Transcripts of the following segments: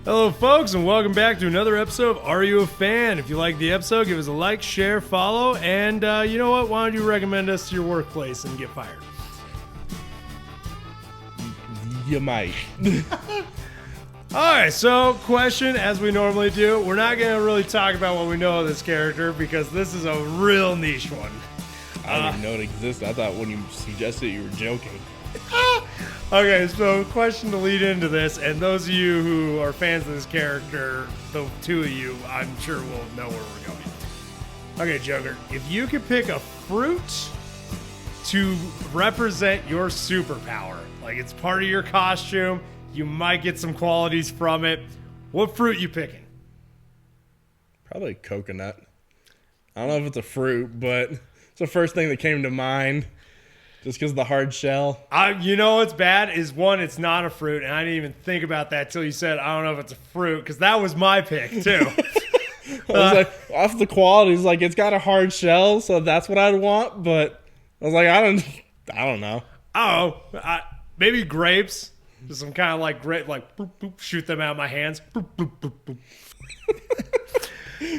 Hello, folks, and welcome back to another episode of Are You a Fan? If you like the episode, give us a like, share, follow, and you know what? Why don't you recommend us to your workplace and get fired? You might. All right, so question, as we normally do. We're not going to really talk about what we know of this character because this is a real niche one. I didn't even know it existed. I thought when you suggested it, you were joking. Okay, so question to lead into this, and those of you who are fans of this character, the two of you, I'm sure will know where we're going. Okay, Joker, if you could pick a fruit to represent your superpower, like it's part of your costume, you might get some qualities from it, what fruit you picking? Probably coconut. I don't know if it's a fruit, but it's the first thing that came to mind. Just because of the hard shell. You know what's bad is, one, it's not a fruit, and I didn't even think about that till you said, I don't know if it's a fruit, because that was my pick, too. I was like, off the qualities, like, it's got a hard shell, so that's what I'd want, but I was like, I don't know. Oh, maybe grapes. Just some kind of like grape, like, boop, boop, shoot them out of my hands. Boop, boop, boop, boop.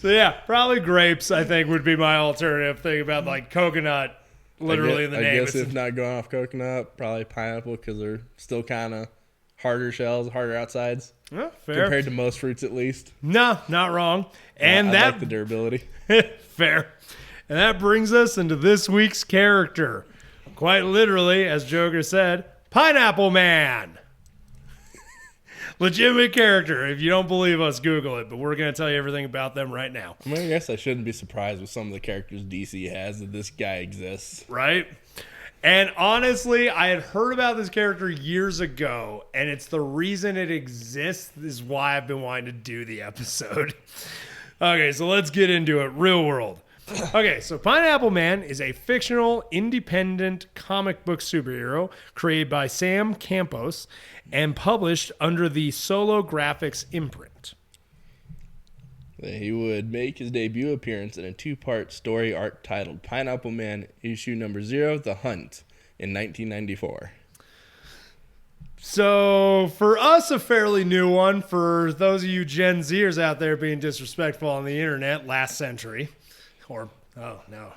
So, yeah, probably grapes, I think, would be my alternative thing about, like, coconut. Literally in the name. I guess if not going off coconut, probably pineapple because they're still kind of harder shells, harder outsides. Oh, fair. Compared to most fruits, at least. No, not wrong. And I like the durability. Fair. And that brings us into this week's character. Quite literally, as Joker said, Pineapple Man. Legitimate character. If you don't believe us, Google it. But we're going to tell you everything about them right now. I mean, I guess I shouldn't be surprised with some of the characters DC has that this guy exists. Right? And honestly, I had heard about this character years ago, and it's the reason it exists is why I've been wanting to do the episode. Okay, so let's get into it. Real world. Okay, so Pineapple Man is a fictional, independent comic book superhero created by Sam Campos and published under the Solo Graphics imprint. He would make his debut appearance in a two-part story arc titled Pineapple Man Issue Number 0, The Hunt, in 1994. So, for us, a fairly new one. For those of you Gen Zers out there being disrespectful on the internet, last century. Or, oh, no.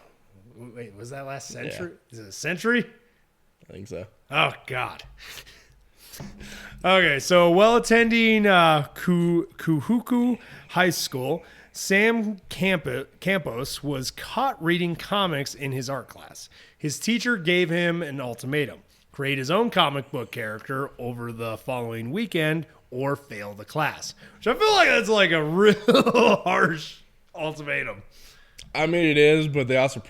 Wait, was that last century? Yeah. Is it a century? I think so. Oh, God. Okay, so while attending Kuhuku High School, Sam Campos was caught reading comics in his art class. His teacher gave him an ultimatum: create his own comic book character over the following weekend or fail the class. Which I feel like that's like a real harsh ultimatum. I mean, it is, but they also,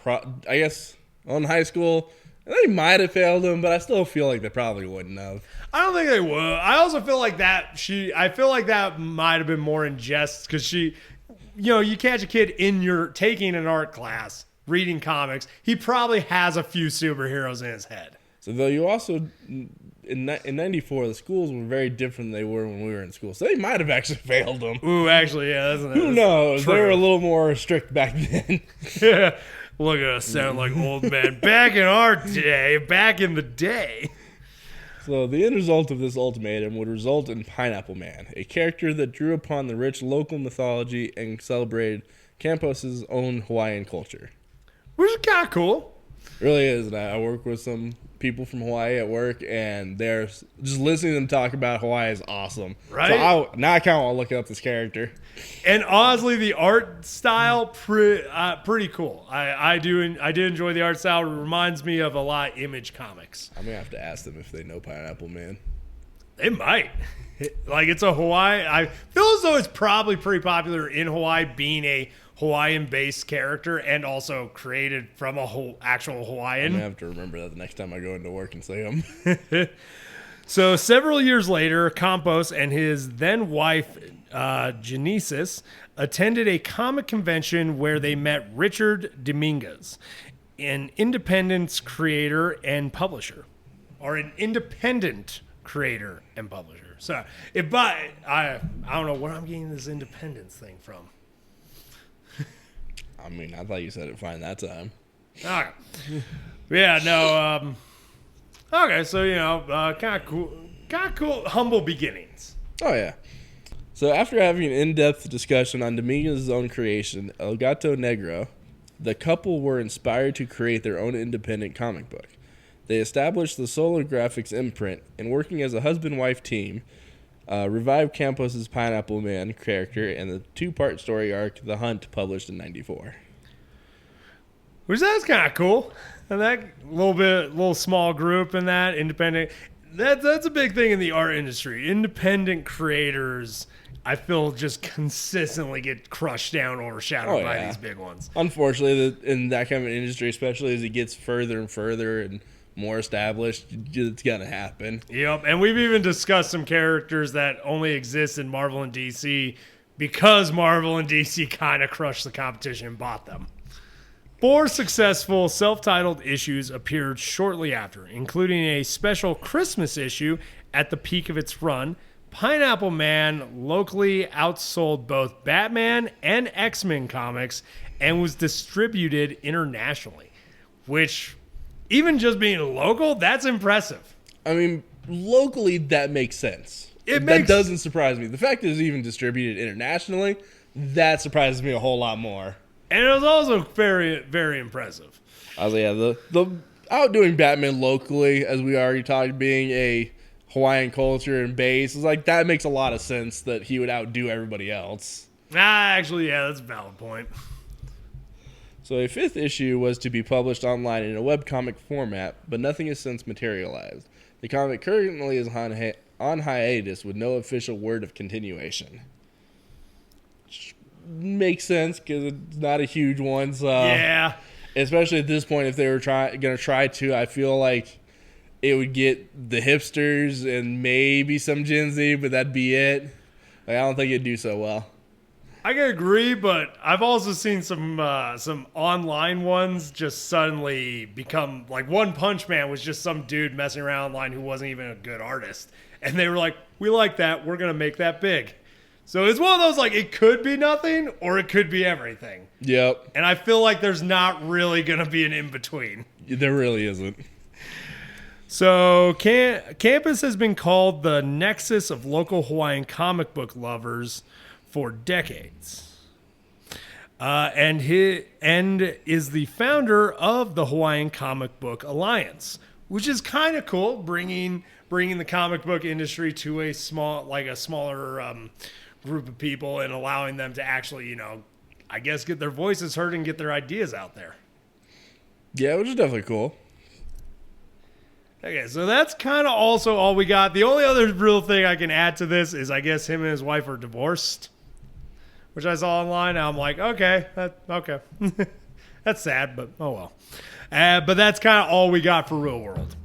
I guess, on high school, they might have failed him, but I still feel like they probably wouldn't have. I don't think they would. I also feel like I feel like that might have been more in jest because you catch a kid taking an art class, reading comics, he probably has a few superheroes in his head. So though you also, in 94, the schools were very different than they were when we were in school. So they might have actually failed them. Ooh, actually, yeah. Who knows? True. They were a little more strict back then. Yeah. Look at us sound like old men back in our day, back in the day. So the end result of this ultimatum would result in Pineapple Man, a character that drew upon the rich local mythology and celebrated Campos's own Hawaiian culture. Which is kind of cool. It really is. And I work with some people from Hawaii at work, and they're just listening to them talk about Hawaii is awesome. Right? So now I kind of want to look up this character. And honestly, the art style pretty cool. I did enjoy the art style. It reminds me of a lot of Image comics. I'm gonna have to ask them if they know Pineapple Man. They might. Like, it's a Hawaii. I feel as though it's probably pretty popular in Hawaii, being a Hawaiian-based character and also created from a actual Hawaiian. I'm gonna have to remember that the next time I go into work and see him. So several years later, Campos and his then wife, Genesis, attended a comic convention where they met Richard Dominguez, an independent creator and publisher. Or an independent creator and publisher. So, I don't know where I'm getting this independence thing from. I mean, I thought you said it fine that time. Okay. Yeah, no, okay, so, kind of cool, humble beginnings. Oh, yeah. So after having an in-depth discussion on Dominguez's own creation, El Gato Negro, the couple were inspired to create their own independent comic book. They established the Solar Graphics imprint, and working as a husband-wife team, revived Campos's Pineapple Man character and the 2-part story arc, The Hunt, published in '94. Which that's kind of cool. And that little small group and that independent, that's a big thing in the art industry. Independent creators, I feel, just consistently get crushed down, overshadowed by these big ones. Unfortunately, in that kind of an industry, especially as it gets further and further and more established, it's gonna happen. Yep, and we've even discussed some characters that only exist in Marvel and DC because Marvel and DC kind of crushed the competition and bought them. 4 successful self-titled issues appeared shortly after, including a special Christmas issue at the peak of its run. Pineapple Man locally outsold both Batman and X-Men comics and was distributed internationally, which, even just being local, that's impressive. I mean, locally, that makes sense. That doesn't surprise me. The fact that it's even distributed internationally, that surprises me a whole lot more. And it was also very, very impressive. The outdoing Batman locally, as we already talked, being a Hawaiian culture and base, is like, that makes a lot of sense that he would outdo everybody else. Actually, yeah, that's a valid point. So a 5th issue was to be published online in a webcomic format, but nothing has since materialized. The comic currently is on hiatus with no official word of continuation. Which makes sense because it's not a huge one. So yeah. Especially at this point, if they were going to try to, I feel like it would get the hipsters and maybe some Gen Z, but that'd be it. Like, I don't think it'd do so well. I can agree, but I've also seen some online ones just suddenly become like One Punch Man was just some dude messing around online who wasn't even a good artist, and they were like, "We like that. We're gonna make that big." So it's one of those, like, it could be nothing or it could be everything. Yep. And I feel like there's not really gonna be an in between. There really isn't. So Campus has been called the nexus of local Hawaiian comic book lovers for decades, and is the founder of the Hawaiian Comic Book Alliance, which is kind of cool, bringing the comic book industry to a smaller group of people and allowing them to actually, I guess, get their voices heard and get their ideas out there. Yeah, which is definitely cool. Okay, so that's kind of also all we got. The only other real thing I can add to this is I guess him and his wife are divorced, which I saw online. And I'm like, okay. That's sad, but oh well. But that's kind of all we got for Real World.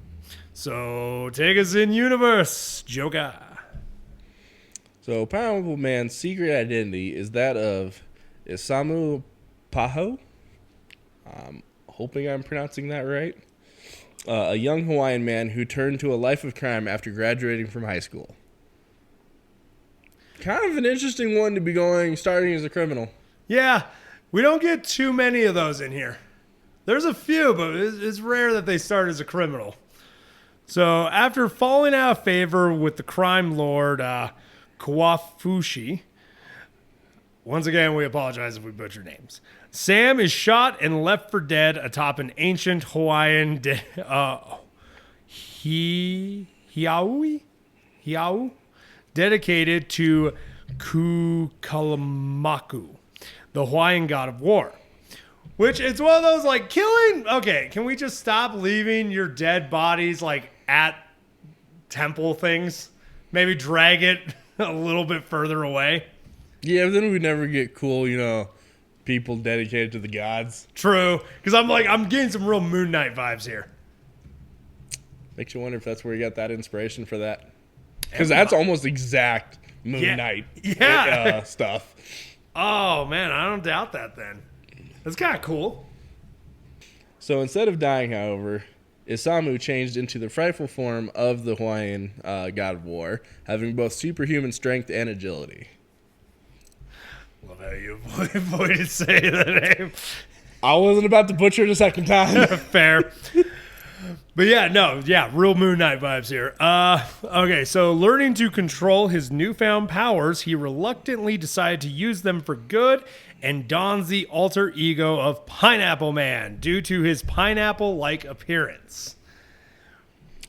So take us in universe, Joker. So Pineapple Man's secret identity is that of Isamu Paho. I'm hoping I'm pronouncing that right. A young Hawaiian man who turned to a life of crime after graduating from high school. Kind of an interesting one to be starting as a criminal. Yeah, we don't get too many of those in here. There's a few, but it's rare that they start as a criminal. So after falling out of favor with the crime lord Kawafushi, once again, we apologize if we butcher names. Sam is shot and left for dead atop an ancient Hawaiian Hiau dedicated to Kukalamaku, the Hawaiian god of war. Which, it's one of those, like, killing... Okay, can we just stop leaving your dead bodies, like, at temple things? Maybe drag it a little bit further away? Yeah, but then we'd never get cool, people dedicated to the gods. True, because I'm getting some real Moon Knight vibes here. Makes you wonder if that's where you got that inspiration for that. Because that's almost exact Moon Knight stuff. Oh, man, I don't doubt that then. That's kind of cool. So instead of dying, however, Isamu changed into the frightful form of the Hawaiian god of war, having both superhuman strength and agility. Love how you avoided saying the name. I wasn't about to butcher it a second time. Fair. But yeah, no, yeah, real Moon Knight vibes here. Okay, so learning to control his newfound powers, he reluctantly decided to use them for good and dons the alter ego of Pineapple Man due to his pineapple-like appearance.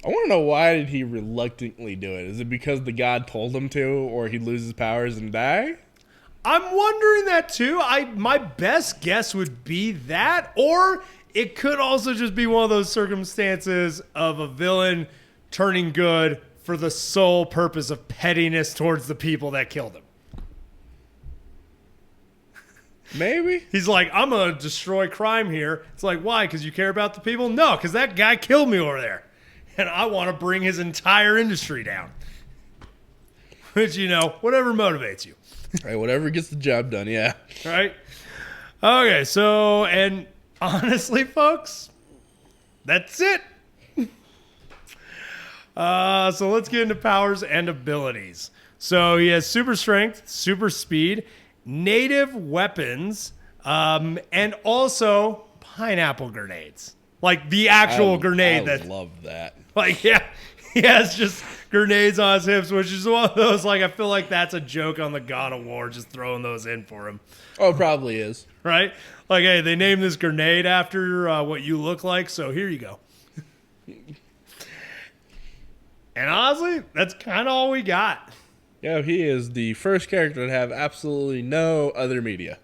I want to know, why did he reluctantly do it? Is it because the god told him to, or he'd lose his powers and die? I'm wondering that too. My best guess would be that, or it could also just be one of those circumstances of a villain turning good for the sole purpose of pettiness towards the people that killed him. Maybe. He's like, I'm going to destroy crime here. It's like, why? Because you care about the people? No, because that guy killed me over there. And I want to bring his entire industry down. Which, whatever motivates you. Right, whatever gets the job done, yeah. Right? Okay, so, and honestly, folks, that's it. So let's get into powers and abilities. So he has super strength, super speed, native weapons, and also pineapple grenades. Like the actual grenade. I love that. Like, yeah, he has just grenades on his hips, which is one of those, like, I feel like that's a joke on the God of War, just throwing those in for him. Oh, it probably is. Right? Like, hey, they named this grenade after what you look like, so here you go. And honestly, that's kind of all we got. Yeah, he is the first character to have absolutely no other media.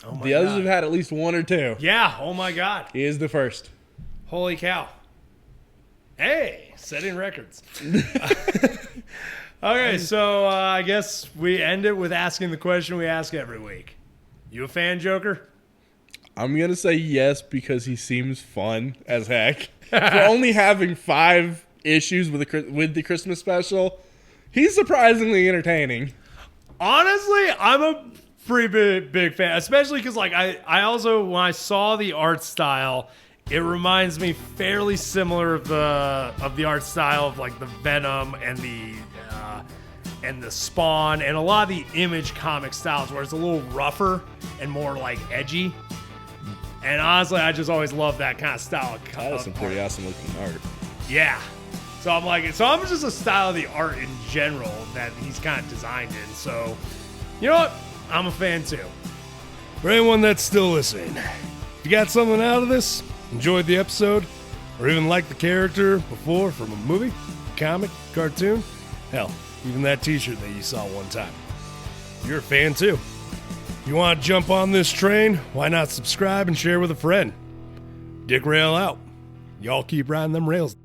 Oh my the others God. have had at least one or two. Yeah, oh my God. He is the first. Holy cow. Hey, setting records. Okay, so I guess we end it with asking the question we ask every week. You a fan, Joker? I'm going to say yes because he seems fun as heck. For only having 5 issues with the Christmas special, he's surprisingly entertaining. Honestly, I'm a pretty big fan, especially because like I also, when I saw the art style, it reminds me fairly similar of the art style of like the Venom and the Spawn and a lot of the Image comic styles where it's a little rougher and more like edgy. And honestly, I just always love that kind of style. That is some pretty awesome looking art. Yeah. So I'm just a style of the art in general that he's kind of designed in. So, you know what? I'm a fan too. For anyone that's still listening, if you got something out of this, enjoyed the episode, or even liked the character before from a movie, comic, cartoon, hell, even that t-shirt that you saw one time, you're a fan too. If you want to jump on this train, why not subscribe and share with a friend? d-rael out. Y'all keep riding them rails.